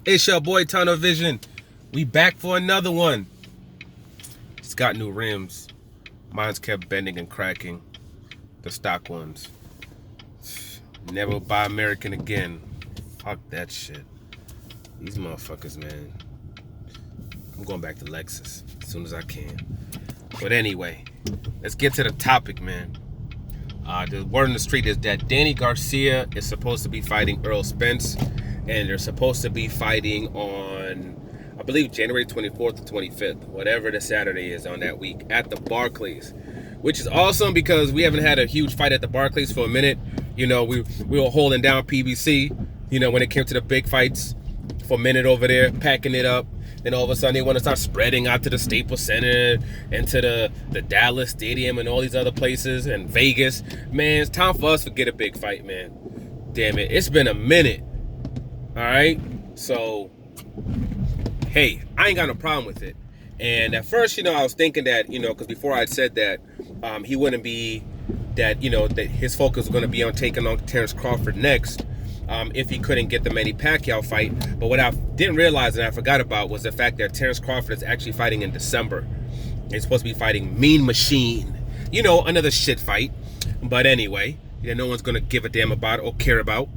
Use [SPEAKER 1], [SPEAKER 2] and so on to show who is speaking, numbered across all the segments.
[SPEAKER 1] It's your boy Tunnel Vision. We back for another one. It's got new rims. Mine's kept bending and cracking. The stock ones. Never buy American again. Fuck that shit. These motherfuckers, man. I'm going back to Lexus as soon as I can. But anyway, let's get to the topic, man. The word on the street is that Danny Garcia is supposed to be fighting Earl Spence, and they're supposed to be fighting on, I believe, January 24th or 25th, whatever the Saturday is on that week, at the Barclays, which is awesome because we haven't had a huge fight at the Barclays for a minute. You know, we were holding down PBC, you know, when it came to the big fights for a minute over there, packing it up. Then all of a sudden they want to start spreading out to the Staples Center and to the Dallas Stadium and all these other places and Vegas. Man, it's time for us to get a big fight, man. Damn it. It's been a minute. All right? So, hey, I ain't got no problem with it. And at first, you know, I was thinking that, you know, because before I'd said that he wouldn't be, that, you know, that his focus was going to be on taking on Terrence Crawford next. If he couldn't get the Manny Pacquiao fight. But what I didn't realize and I forgot about was the fact that Terrence Crawford is actually fighting in December. He's supposed to be fighting Mean Machine. You know, another shit fight. But anyway, yeah, no one's going to give a damn about or care about.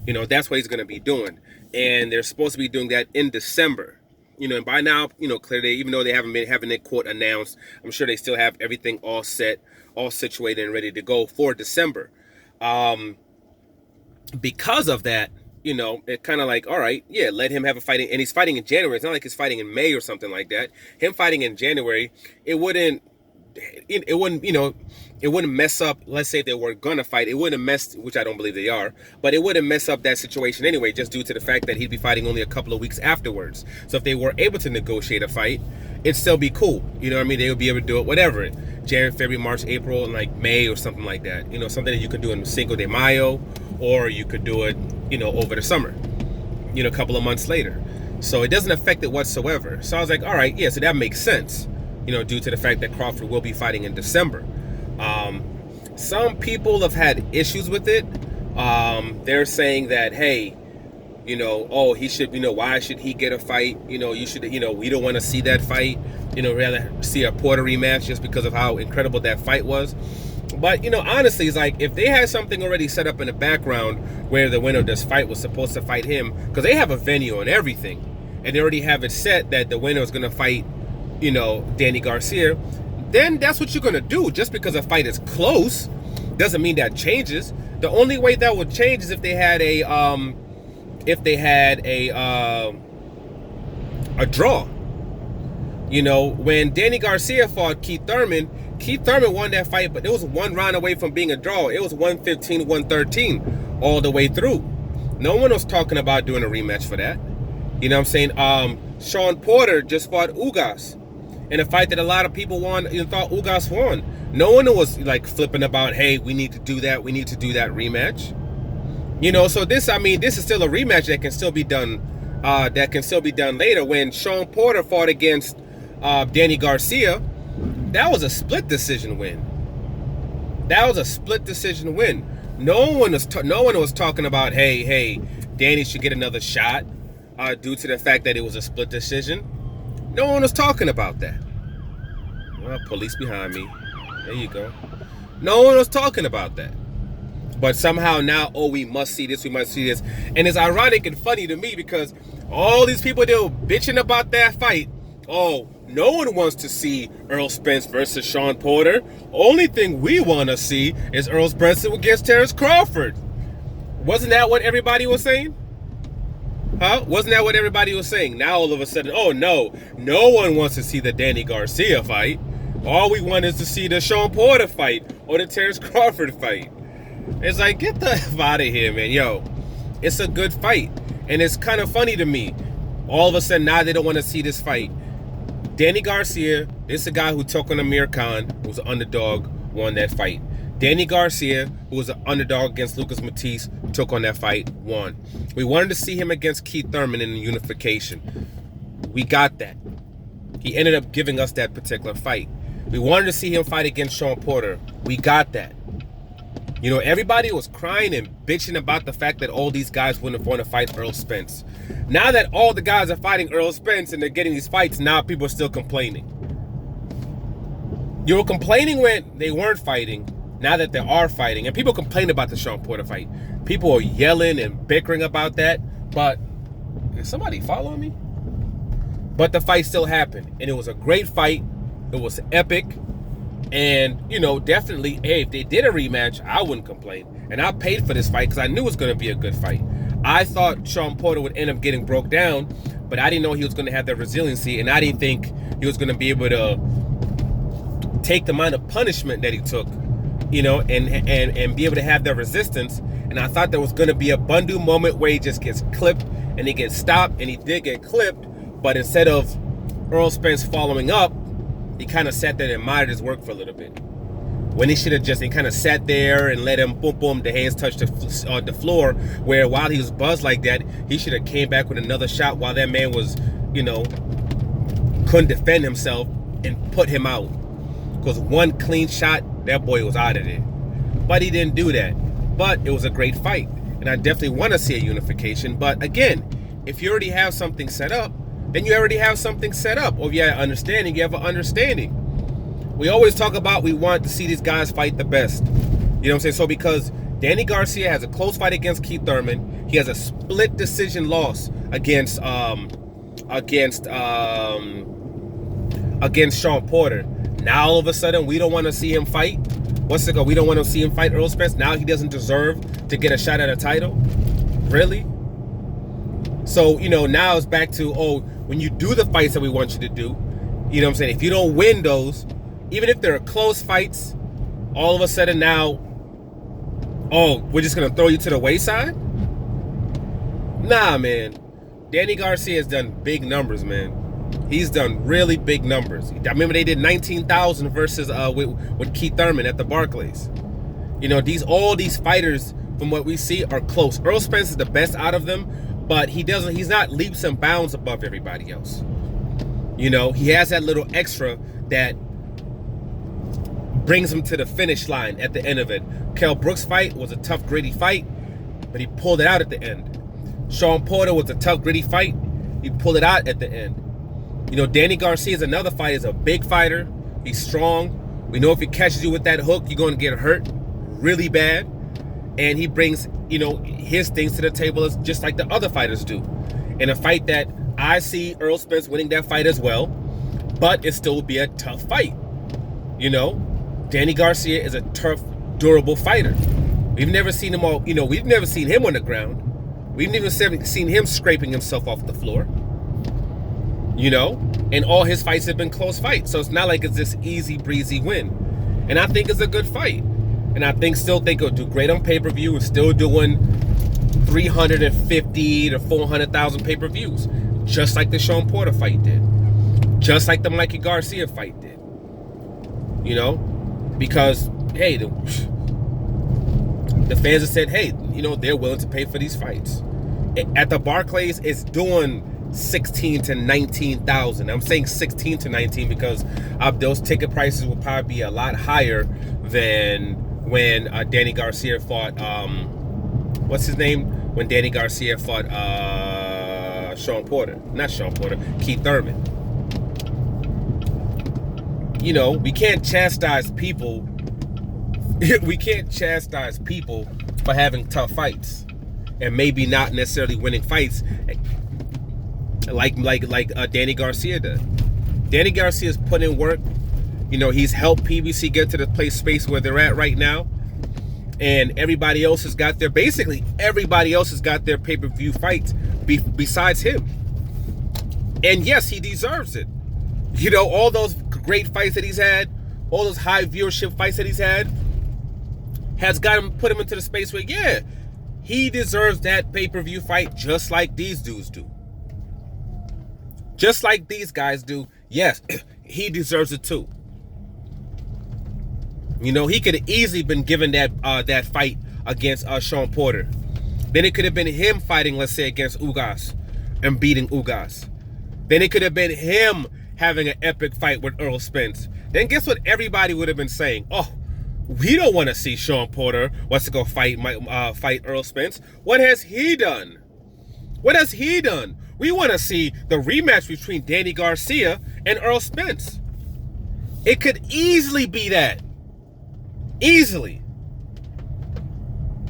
[SPEAKER 1] You know, that's what he's going to be doing. And they're supposed to be doing that in December. You know, and by now, you know, clearly, even though they haven't been having it quote announced, I'm sure they still have everything all set, all situated and ready to go for December. Because of that, you know, it kind of like, all right, yeah, let him have a fighting, and he's fighting in January. It's not like he's fighting in May or something like that. Him fighting in January, it wouldn't, you know, it wouldn't mess up. Let's say they were gonna fight, it wouldn't mess, which I don't believe they are, but it wouldn't mess up that situation anyway, just due to the fact that he'd be fighting only a couple of weeks afterwards. So if they were able to negotiate a fight, it'd still be cool. You know what I mean? They would be able to do it, whatever, January, February, March, April, and like May or something like that. You know, something that you could do in Cinco de Mayo, or you could do it, you know, over the summer, you know, a couple of months later. So it doesn't affect it whatsoever. So I was like, all right, yeah, so that makes sense, you know, due to the fact that Crawford will be fighting in December. Some people have had issues with it. They're saying that, hey, you know, oh, he should, you know, why should he get a fight? You know, you should, you know, we don't want to see that fight. You know, rather see a Porter rematch just because of how incredible that fight was. But, you know, honestly, it's like if they had something already set up in the background where the winner of this fight was supposed to fight him, because they have a venue and everything, and they already have it set that the winner is going to fight, you know, Danny Garcia, then that's what you're going to do. Just because a fight is close doesn't mean that changes. The only way that would change is if they had a draw. You know, when Danny Garcia fought Keith Thurman won that fight, but it was one round away from being a draw. It was 115-113 all the way through. No one was talking about doing a rematch for that. You know what I'm saying? Sean Porter just fought Ugas in a fight that a lot of people thought Ugas won. No one was like flipping about, hey, we need to do that rematch. You know, so this is still a rematch that can still be done. That can still be done later. When Sean Porter fought against Danny Garcia, that was a split decision win. No one was talking about, hey, Danny should get another shot due to the fact that it was a split decision. No one was talking about that. Well, police behind me. There you go. No one was talking about that. But somehow now, oh, we must see this. And it's ironic and funny to me because all these people, they were bitching about that fight. Oh, no one wants to see Earl Spence versus Sean Porter. Only thing we want to see is Earl Spence against Terrence Crawford. Wasn't that what everybody was saying? Huh? Wasn't that what everybody was saying? Now all of a sudden, oh no one wants to see the Danny Garcia fight. All we want is to see the Sean Porter fight or the Terrence Crawford fight. It's like, get the F out of here, man. Yo, it's a good fight. And it's kind of funny to me. All of a sudden, now they don't want to see this fight. Danny Garcia, this is a guy who took on Amir Khan, who was an underdog, won that fight. Danny Garcia, who was an underdog against Lucas Matisse, took on that fight, won. We wanted to see him against Keith Thurman in the unification. We got that. He ended up giving us that particular fight. We wanted to see him fight against Sean Porter. We got that. You know, everybody was crying and bitching about the fact that all these guys wouldn't want to fight Earl Spence. Now that all the guys are fighting Earl Spence and they're getting these fights, now people are still complaining. You were complaining when they weren't fighting, now that they are fighting. And people complain about the Sean Porter fight. People are yelling and bickering about that. But is somebody following me? But the fight still happened. And it was a great fight. It was epic. And, you know, definitely, hey, if they did a rematch, I wouldn't complain. And I paid for this fight because I knew it was going to be a good fight. I thought Sean Porter would end up getting broke down, but I didn't know he was going to have that resiliency, and I didn't think he was going to be able to take the amount of punishment that he took, you know, and be able to have that resistance. And I thought there was going to be a Bundu moment where he just gets clipped and he gets stopped, and he did get clipped, but instead of Earl Spence following up, he kind of sat there and admired his work for a little bit. When he should have just, he kind of sat there and let him, boom, boom, the hands touch the floor, where while he was buzzed like that, he should have came back with another shot while that man was, you know, couldn't defend himself and put him out. Because one clean shot, that boy was out of there. But he didn't do that. But it was a great fight. And I definitely want to see a unification. But again, if you already have something set up, then you already have something set up. Or if you have an understanding, you have an understanding. We always talk about we want to see these guys fight the best. You know what I'm saying? So because Danny Garcia has a close fight against Keith Thurman, he has a split decision loss against Sean Porter. Now all of a sudden we don't want to see him fight. What's it called? We don't want to see him fight Earl Spence. Now he doesn't deserve to get a shot at a title. Really? So, you know, now it's back to, oh, when you do the fights that we want you to do, you know what I'm saying? If you don't win those, even if they're close fights, all of a sudden now, oh, we're just going to throw you to the wayside? Nah, man. Danny Garcia has done big numbers, man. He's done really big numbers. I remember they did 19,000 versus with Keith Thurman at the Barclays. You know, all these fighters, from what we see, are close. Earl Spence is the best out of them, but he's not leaps and bounds above everybody else. You know, he has that little extra that brings him to the finish line at the end of it. Kell Brooks' fight was a tough, gritty fight, but he pulled it out at the end. Sean Porter was a tough, gritty fight. He pulled it out at the end. You know, Danny Garcia is another fighter. He's a big fighter. He's strong. We know if he catches you with that hook, you're going to get hurt really bad. And he brings, you know, his things to the table just like the other fighters do. In a fight that I see Earl Spence winning that fight as well, but it still will be a tough fight. You know, Danny Garcia is a tough, durable fighter. We've never seen him we've never seen him on the ground. We've never seen him scraping himself off the floor. You know, and all his fights have been close fights. So it's not like it's this easy breezy win. And I think it's a good fight. And I still think it'll do great on pay-per-view. It's still doing 350 to 400,000 pay-per-views. Just like the Sean Porter fight did. Just like the Mikey Garcia fight did. You know? Because, hey, the fans have said, hey, you know, they're willing to pay for these fights. At the Barclays, it's doing 16 to 19,000. I'm saying 16 to 19 because those ticket prices will probably be a lot higher than when Danny Garcia fought, what's his name? When Danny Garcia fought Sean Porter. Not Sean Porter, Keith Thurman. You know, we can't chastise people. We can't chastise people for having tough fights and maybe not necessarily winning fights like Danny Garcia did. Danny Garcia's put in work. You know, he's helped PBC get to the space where they're at right now. And everybody else has got basically everybody else has got their pay-per-view fights besides him. And yes, he deserves it. You know, all those great fights that he's had, all those high viewership fights that he's had, has put him into the space where, yeah, he deserves that pay-per-view fight just like these dudes do. Just like these guys do. Yes, he deserves it too. You know, he could have easily been given that fight against Sean Porter. Then it could have been him fighting, let's say, against Ugas and beating Ugas. Then it could have been him having an epic fight with Earl Spence. Then guess what everybody would have been saying? Oh, We don't want to see Sean Porter wants to go fight Earl Spence. What has he done? What has he done? We want to see the rematch between Danny Garcia and Earl Spence. It could easily be that. Easily.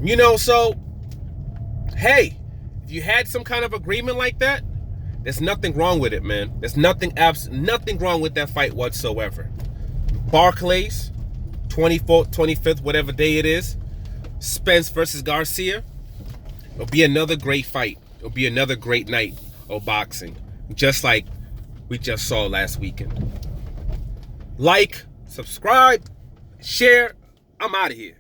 [SPEAKER 1] You know, so, hey, if you had some kind of agreement like that, there's nothing wrong with it, man. There's nothing wrong with that fight whatsoever. Barclays, 24th, 25th, whatever day it is. Spence versus Garcia. It'll be another great fight. It'll be another great night of boxing. Just like we just saw last weekend. Like, subscribe, share. I'm out of here.